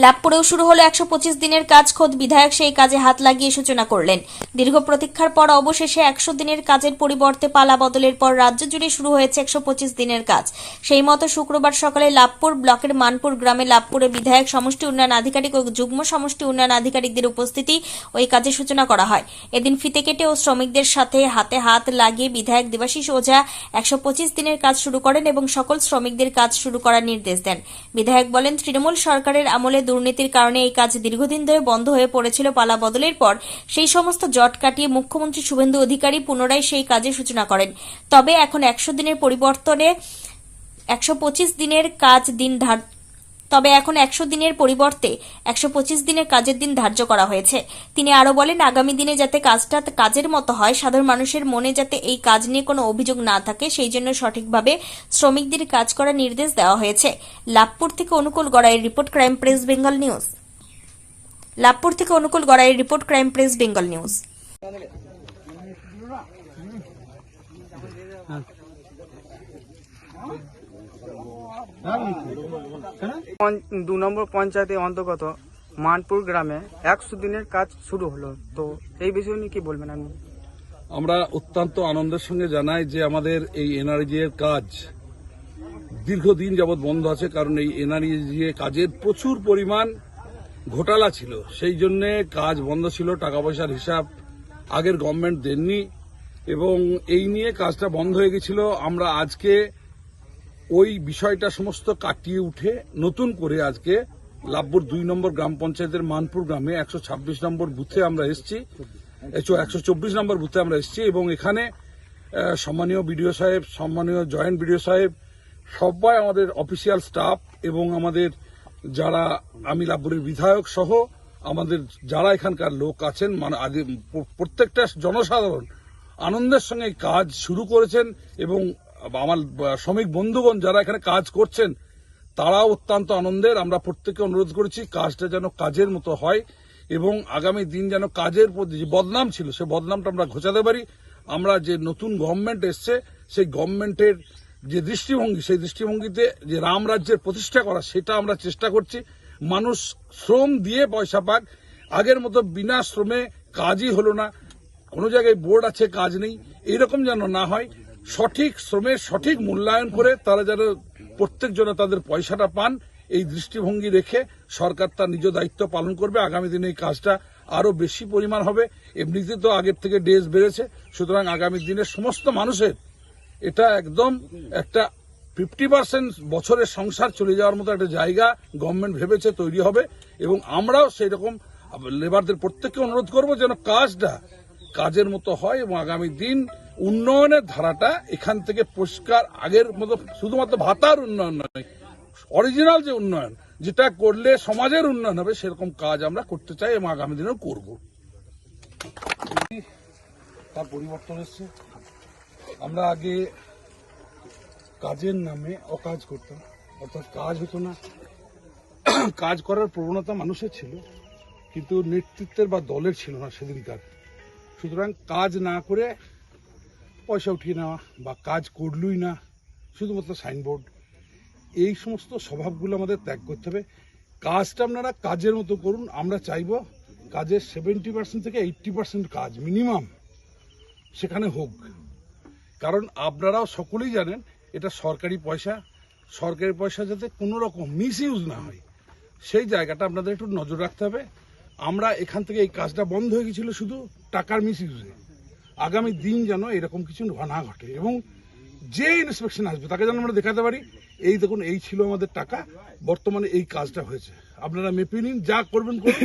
লাভপুরেও শুরু হলো 125 দিনের কাজ। খোদ বিধায়ক সেই কাজে হাত লাগিয়ে সূচনা করলেন। দীর্ঘ প্রতীক্ষার পর অবশেষে 100 দিনের কাজের পরিবর্তে পালা বদলের পর রাজ্য জুড়ে শুরু হয়েছে 125 দিনের কাজ। সেই মতো শুক্রবার সকালে লাভপুর ব্লকের মানপুর গ্রামে লাভপুরে বিধায়ক, সমষ্টি উন্নয়ন আধিকারিক ও যুগ্ম সমষ্টি উন্নয়ন আধিকারিকদের উপস্থিতি ওই কাজের সূচনা করা হয়। এদিন ফিতে কেটে ও শ্রমিকদের সাথে হাতে হাত লাগিয়ে বিধায়ক দেবাশিস ওঝা 125 দিনের কাজ শুরু করেন এবং সকল শ্রমিকদের কাজ শুরু করার নির্দেশ দেন। বিধায়ক বলেন, তৃণমূল সরকারের আমলে দুর্নীতির কারণে এই কাজ দীর্ঘদিন ধরে বন্ধ হয়ে পড়েছিল। পালা বদলের পর সেই সমস্ত জট কাটিয়ে মুখ্যমন্ত্রী শুভেন্দু অধিকারী পুনরায় সেই কাজের সূচনা করেন। তবে এখন 100 দিনের পরিবর্তনে 125 দিনের কাজ দিন তবে এখন 100 দিনের পরিবর্তে 125 দিনের কাজের দিন ধার্য করা হয়েছে। তিনি আরো বলেন, আগামী দিনে যাতে কাজটা কাজের মতো হয়, সাধারণ মানুষের মনে যাতে এই কাজ নিয়ে কোনো অভিযোগ না থাকে, সেই জন্য সঠিকভাবে শ্রমিকদের কাজ করার নির্দেশ দেওয়া হয়েছে। লাভপুর থেকে অনুকূল গড়াইয়ের report, crime press Bengal news. Labhpur থেকে অনুকূল গড়াইয়ের report, crime press Bengal news. 2 number পঞ্চায়েতের অন্তর্গত মানপুর গ্রামে 100 দিনের কাজ শুরু হলো। তো এই বিষয় নিয়ে কি বলবেন আপনি? আমরা অত্যন্ত আনন্দের সঙ্গে জানাই যে আমাদের এই এনআরজি এর কাজ দীর্ঘদিন যাবৎ বন্ধ আছে, কারণ এই এনআরজি কাজের প্রচুর পরিমাণ ঘোটালা ছিল, সেই জন্য কাজ বন্ধ ছিল। টাকা পয়সার হিসাব আগের গভর্নমেন্ট দেননি এবং এই নিয়ে কাজটা বন্ধ হয়ে গেছিল। আমরা আজকে ওই বিষয়টা সমস্ত কাটিয়ে উঠে নতুন করে আজকে লাভপুর 2 নম্বর গ্রাম পঞ্চায়েতের মানপুর গ্রামে 126 নম্বর বুথে আমরা এসেছি, 124 নম্বর বুথে আমরা এসেছি এবং এখানে সম্মানীয় বিডিও সাহেব, সম্মানীয় জয়েন্ট বিডিও সাহেব, সবাই আমাদের অফিসিয়াল স্টাফ এবং আমাদের যারা আমি লাভপুরের বিধায়ক সহ আমাদের যারা এখানকার লোক আছেন, মানে প্রত্যেকটা জনসাধারণ আনন্দের সঙ্গে কাজ শুরু করেছেন এবং আমার শ্রমিক বন্ধুগণ যারা এখানে কাজ করছেন তারাও অত্যন্ত আনন্দের। আমরা প্রত্যেককে অনুরোধ করেছি কাজটা যেন কাজের মতো হয় এবং আগামী দিন যেন কাজের প্রতি যে বদনাম ছিল সে বদনামটা আমরা ঘোচাতে পারি। আমরা যে নতুন গভর্নমেন্ট এসছে সেই গভর্নমেন্টের যে দৃষ্টিভঙ্গি, সেই দৃষ্টিভঙ্গিতে যে রাম রাজ্যের প্রতিষ্ঠা করা, সেটা আমরা চেষ্টা করছি। মানুষ শ্রম দিয়ে পয়সা পাক, আগের মতো বিনা শ্রমে কাজই হলো না, কোনো জায়গায় বোর্ড আছে কাজ নেই, এইরকম যেন না হয়। সঠিক শ্রমের সঠিক মূল্যায়ন করে তারা যেন প্রত্যেকজনে তাদের পয়সাটা পান, এই দৃষ্টিভঙ্গি রেখে সরকার তার নিজ দায়িত্ব পালন করবে। আগামী দিনে এই কাজটা আরো বেশি পরিমাণ হবে। এমনিতে তো আগের থেকে ডেজ বেড়েছে, সুতরাং আগামী দিনে সমস্ত মানুষের এটা একদম একটা 50% বছরের সংসার চলে যাওয়ার মতো একটা জায়গা গভর্নমেন্ট ভেবেছে তৈরি হবে এবং আমরাও সেই রকম লেবারদের প্রত্যেককে অনুরোধ করব যেন কাজটা কাজের মতো হয় এবং আগামী দিন উন্নয়নের ধারাটা এখান থেকে পরিষ্কার আগের মতো শুধুমাত্র ভাতার উন্নয়ন নয়, অরিজিনাল যে উন্নয়ন যেটা করলে সমাজের উন্নয়ন হবে, সেরকম কাজ আমরা করতে চাই এবং আগামী দিনেও করব। তার পরিবর্তন এসছে। আমরা আগে কাজের নামে অকাজ করতাম, অর্থাৎ কাজ হতো না, কাজ করার প্রবণতা মানুষের ছিল কিন্তু নেতৃত্বের বা দলের ছিল না সেদিনকার। সুতরাং কাজ না করে পয়সা উঠিয়ে নেওয়া বা কাজ করলই না, শুধুমাত্র সাইনবোর্ড, এই সমস্ত স্বভাবগুলো আমাদের ত্যাগ করতে হবে। কাজটা আপনারা কাজের মতো করুন। আমরা চাইব কাজের 70% থেকে 80% কাজ মিনিমাম সেখানে হোক, কারণ আপনারাও সকলেই জানেন এটা সরকারি পয়সা, সরকারি পয়সা যাতে কোনো রকম মিস ইউজ না হয় সেই জায়গাটা আপনাদের একটু নজর রাখতে হবে। আমরা এখান থেকে এই কাজটা বন্ধ হয়ে গেছিল শুধু টাকার মিস ইউজে, আগামী দিন যেন এরকম কিছু না ঘটে এবং যে ইন্সপেকশন আসবে তাকে যেন আমরা দেখাতে পারি এই দেখুন এই ছিল আমাদের টাকা, বর্তমানে এই কাজটা হয়েছে, আপনারা মেপে নিন, যা করবেন করুন।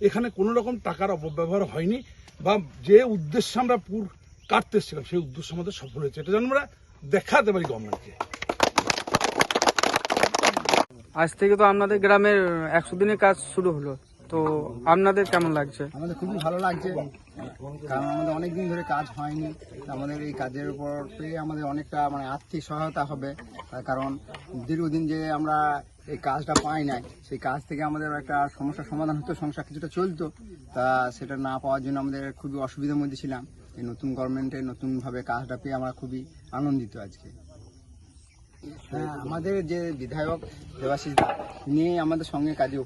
এখানে কোনো রকম টাকার অপব্যবহার হয়নি বা যে উদ্দেশ্যে আমরা কাটতে এসেছিলাম সেই উদ্দেশ্য আমাদের সফল হয়েছে, এটা যেন আমরা দেখাতে পারি গভর্নমেন্টকে। আজ থেকে তো আপনাদের গ্রামের 100 দিনের কাজ শুরু হলো, তো আপনাদের কেমন লাগছে? আমাদের খুবই ভালো লাগছে, কারণ আমাদের অনেক দিন ধরে কাজ হয়নি। আমাদের এই কাজের উপর পেয়ে আমাদের অনেকটা আর্থিক সহায়তা হবে, কারণ দীর্ঘদিন যে আমরা এই কাজটা পাই নাই, সেই কাজ থেকে আমাদের একটা সমস্যার সমাধান হতো, সংসার কিছুটা চলতো, তা সেটা না পাওয়ার জন্য আমাদের খুবই অসুবিধার মধ্যে ছিলাম। এই নতুন গভর্নমেন্টের নতুনভাবে কাজটা পেয়ে আমরা খুবই আনন্দিত আজকে। হ্যাঁ, আমাদের যে বিধায়ক দেবাশিস দা তিনি আমাদের সঙ্গে কাজে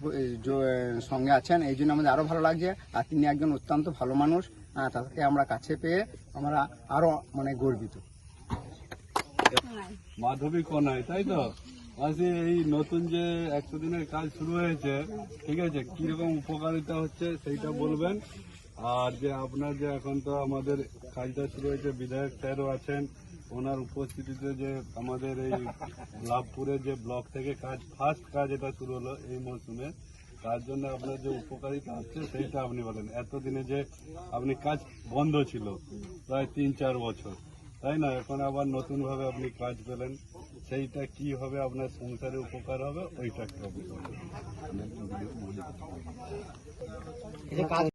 সঙ্গে আছেন, এই জন্য আমাদের আরো ভালো লাগছে। আর তিনি একজন অত্যন্ত ভালো মানুষ, তাকে আমরা কাছে পেয়ে আমরা আরো মানে গর্বিত। মাধবী কোনায়, তাই তো? আজকে এই নতুন যে 100 দিনের কাজ শুরু হয়েছে, ঠিক আছে, কিরকম উপকারিতা হচ্ছে সেইটা বলবেন। আর যে আপনার যে এখন তো আমাদের কাজটা শুরু হয়েছে, বিধায়ক স্যারও আছেন, ওনার উপস্থিতিতে যে আমাদের এই লাভপুরের যে ব্লক থেকে কাজ ফার্স্ট কাজ এটা শুরু হলো এই মৌসুমে, তার জন্য আপনার যে উপকারিতা হচ্ছে সেইটা আপনি বলেন। এতদিনে যে আপনি কাজ বন্ধ ছিল প্রায় 3-4 বছর, তাই না? এখন আবার নতুন ভাবে আপনি কাজ পেলেন, সেইটা কি হবে, আপনার সংসারে উপকার হবে, ওইটা একটু আপনি বলেন।